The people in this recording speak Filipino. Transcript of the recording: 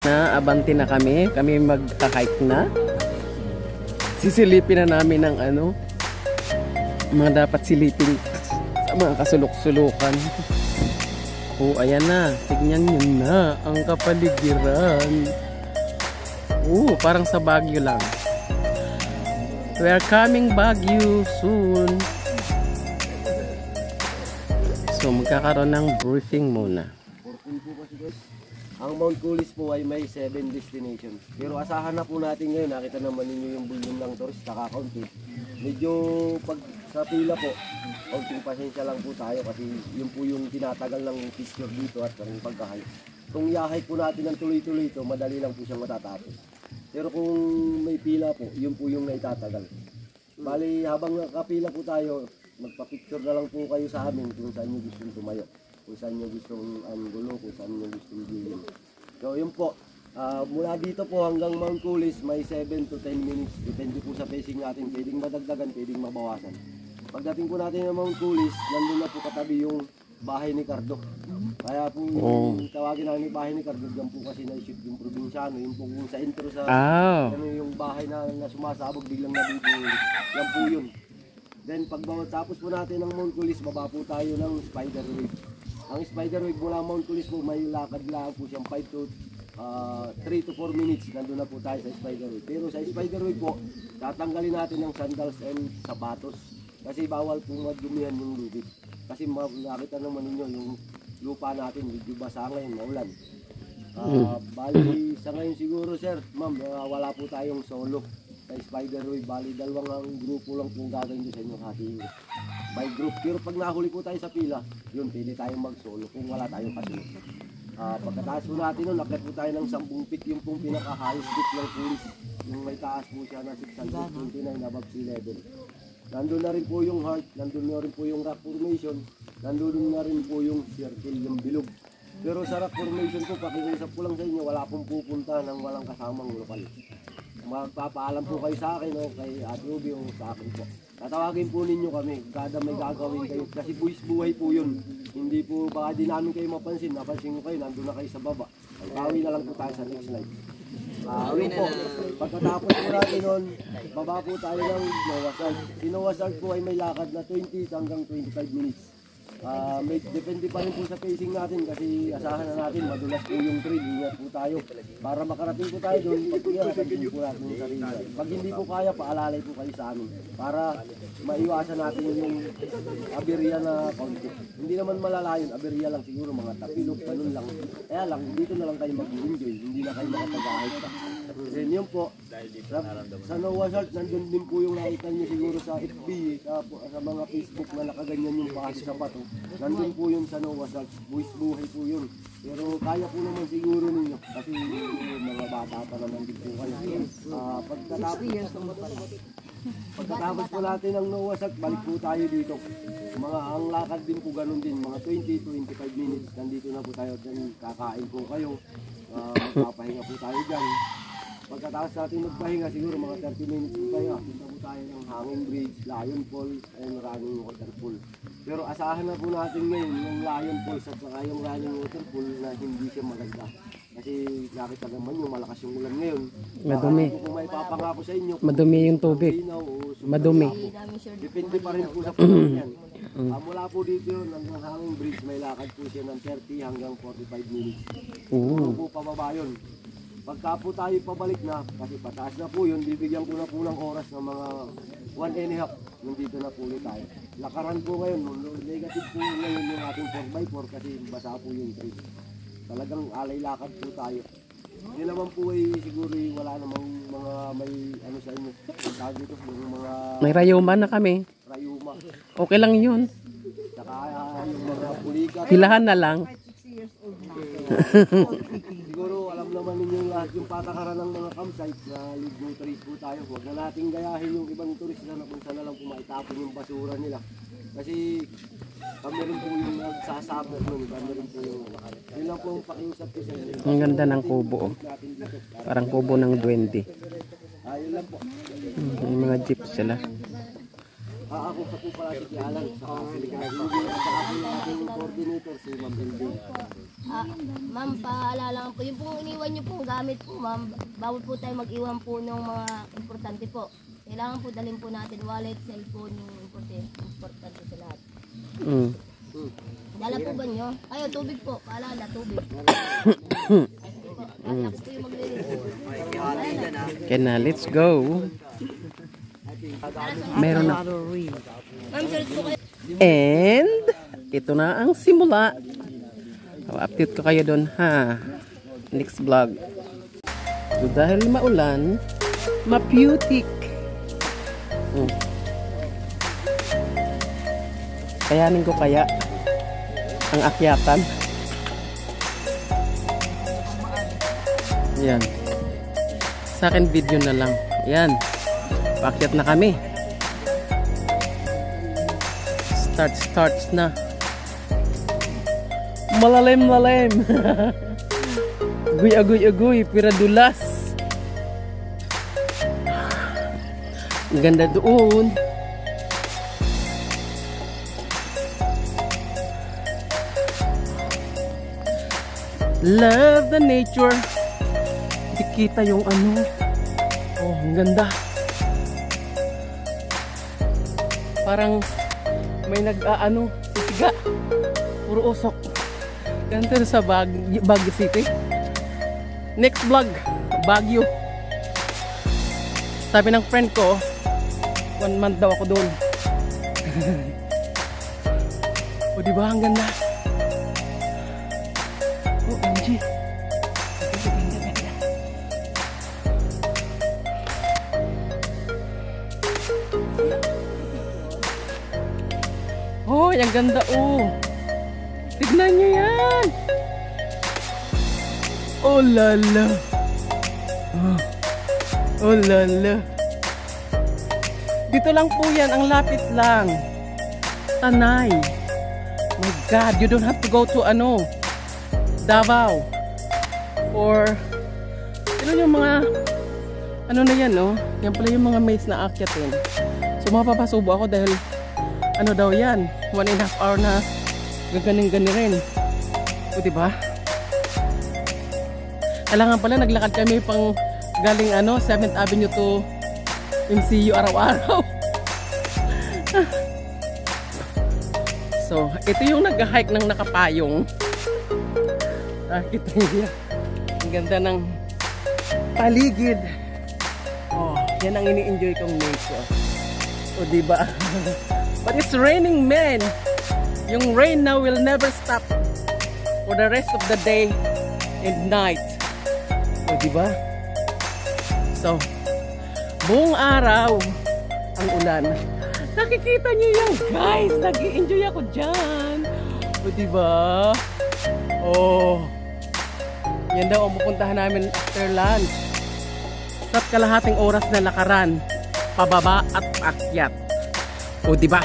na, abante na kami. Kami magka-hike na. Sisilipin na namin ng ano, mga dapat silipin sa mga kasulok-sulukan. Oh, ayan na. Tignan nyo na ang kapaligiran. Oh, parang sa Baguio lang. We are coming Baguio soon. So, magkakaroon ng briefing muna. Ang Mount Kulis po ay may 7 destinations. Pero asahan na po natin ngayon, nakita naman ninyo yung bulyon ng tourist, nakakaunti. Medyo pag sa pila po, kaunting pasensya lang po tayo kasi yun po yung tinatagal ng picture dito at ng pagkahay. Kung i-hike po natin ng tuloy-tuloy ito, madali lang po siyang matatapos. Pero kung may pila po, yun po yung naitatagal. Bali, habang nakapila po tayo, magpa-picture na lang po kayo sa amin kung saan nyo gustong tumayo. Kung saan nyo gustong angulo, kung saan nyo gustong bilhin. So yun po, mula dito po hanggang Mount Kulis may 7 to 10 minutes. Depende po sa pacing natin, pwedeng madagdagan, pwedeng mabawasan. Pagdating po natin ng Mount Kulis, nandun na po katabi yung bahay ni Cardo. Kaya po tawagin namin yung bahay ni Cardo, dyan po kasi na-shoot yung probinsyano. Yung po kung sa intro sa yung bahay na sumasabog biglang nabibuhay. Yan po yun. Then tapos po natin ng Mount Kulis, baba po tayo ng Spider Wave. Ang Spider Wave mula Mount Kulis po, may lakad lang po siyang 3 to 4 minutes. Nandun na po tayo sa Spider Wave. Pero sa Spider Wave po, tatanggalin natin ang sandals and sapatos. Kasi bawal po madumihan yung lubid. Kasi nakita naman ninyo yung lupa natin, medyo basa ngayon, maulan. Bali, sa ngayon siguro sir, ma'am, wala po tayong solo sa Spider Wave. Bali, dalawang grupo lang po gagawin doon sa inyong hatiin by group. Pero pag nahuli po tayo sa pila, yun, pwede tayong mag-solo kung wala tayong kasunod. Pagkataas po natin nun, nakit po tayo ng 10 feet, yung pong pinaka-highest peak ng Kulis. Yung may taas po siya na 629 above sea level. Nandun na rin po yung heart, nandun na rin po yung rock formation, nandun na rin po yung circle, yung bilog. Pero sa rock formation po, pakiusap ko lang sa inyo, wala pong pupunta ng walang kasamang lokal. Magpapaalam po kayo sa akin o kay Ate Ubi o sa akin po. Tatawagin po ninyo kami, kada may gagawin kayo. Kasi buhay po yun. Hindi po, baka di namin kayo mapansin. Napansin ko kayo, nandun na kayo sa baba. Bawi na lang po tayo sa next slide. Po, pagkatapos po natin nun, baba po tayo ng Noah Salt. Si Noah Salt po ay may lakad na 20 hanggang 25 minutes. Depende pa rin po sa pacing natin kasi asahan na natin, madulas po yung trail, ingat po tayo. Para makarating po tayo doon, pag-iarating po natin yung sarili. Pag hindi po kaya, paalalay po kayo sa amin. Para maiwasan natin yung aberya na konti. Hindi naman malalayon, aberya lang siguro, mga tapilok, ganun lang. Kaya lang, dito na lang kayo mag-enjoy, hindi na kayo makapag-ahit pa. Then yun po, sa Noah Salt, nandun din po yung nakita nyo siguro sa FB, sa mga Facebook na nakaganyan yung pasi sa bato. Nandun po yun sa Noah Salt, buhay po yun. Pero kaya po naman siguro ninyo, kasi mga bata pa naman din po kayo. Pagkatapos po natin ng Noah Salt, balik po tayo dito. Ang lakad din po ganun din, mga 20-25 minutes. Nandito na po tayo, kakain po kayo, magpapahinga po tayo dyan. Pagkatapos natin magpahinga, siguro mga 30 minutes po tayo. Punta po tayo ng Hanging Bridge, Lion Falls, and Running Waterfall. Pero asahan na po natin ngayon yung Lion Falls at saka yung Running Waterfall na hindi siya maganda. Kasi nakita naman yung malakas yung ulan ngayon. Madumi. Kung may papangako sa inyo, madumi yung tubig. Madumi. Depende pa rin po sa puno yan. Mula po dito yun, hanggang Hanging Bridge, may lakad po siya ng 30 hanggang 45 minutes. Puro po pababa yun. Pagka po tayo pabalik na, kasi pataas na po yun, bibigyan ko na po ng oras ng mga 1.5. Nandito na po ulit tayo. Lakaran po ngayon, negative po ngayon yung ating 4x4 kasi basa po yung trail. Talagang alay lakad po tayo. Hindi naman po ay siguro wala namang mga may ano sa inyo. Tawag dito, yung mga... May rayuma na kami. Rayuma. Okay lang yun. Saka yung mga pulikat. Hilahan na lang. Siguro alam naman ninyo lahat yung patakaran ng mga campsite na ligo tourist po tayo. Huwag na natin gayahin yung ibang turist na kung saan na lang pumaitapon yung basura nila. Kasi kami rin po yung nagsasabot nun. Kami rin po yung yun lang po yung pakiusap ko sa inyo. Ang ganda ng kubo. Parang kubo ng duwende. Yun lang po. May mga jeep sila. Ako sa po pala si Alan. Saka po yung ating coordinator si Ma'am LB. Ma'am, paalala lang po, yung pong iniwan nyo po, gamit po ma'am, bawal po tayo mag-iwan po ng mga importante po. Kailangan po dalhin po natin wallet, cellphone, yung importante sa lahat. Dala po ba nyo? Ayo, tubig po, paalala, tubig. Ako po yung maglilinis. Okay na, let's go. Meron na. Ma'am, salit po kayo. And ito na ang simula. Update ko kayo doon ha. Next vlog. So, dahil maulan, maputik. Kayanin ko kaya ang akyatan. Yan. Sa akin video na lang. Yan. Paakyat na kami. Starts na. Malalim. Agoy, piradulas. Ang ganda doon. Love the nature. Kita yung ano. Oh, ang ganda. Parang may nag-aano, sisiga. Puro usok. Ganito sa Baguio City. Next vlog, Baguio. Sabi ng friend ko, 1 month daw ako doon. O diba, ang ganda. OMG. Oh, ang ganda oh. Tignan nyo yan. Oh lala. Oh lala. Dito lang po yan, ang lapit lang. Tanay. My God, you don't have to go to Davao. Or yung mga na yan, no? Yan pala yung mga maze na akyatin. So mapapasubo ako dahil daw yan, 1.5 hour na gaganing-gani rin. O diba? Kailangan pala naglakad kami pang galing 7th Avenue to MCU araw-araw. So, ito yung nag-hike ng nakapayong. Kita niyo. Ang ganda ng paligid. Oh, yan ang ini-enjoy kong nature. O diba? But it's raining, man. Yung rain now will never stop for the rest of the day and night. O diba? So, buong araw ang ulan. Nakikita nyo yan, guys. Nag-i-enjoy ako dyan. O diba? Oh. Yan daw ang pupuntahan namin after lunch. At kalahating oras na lakaran, pababa at paakyat. O diba?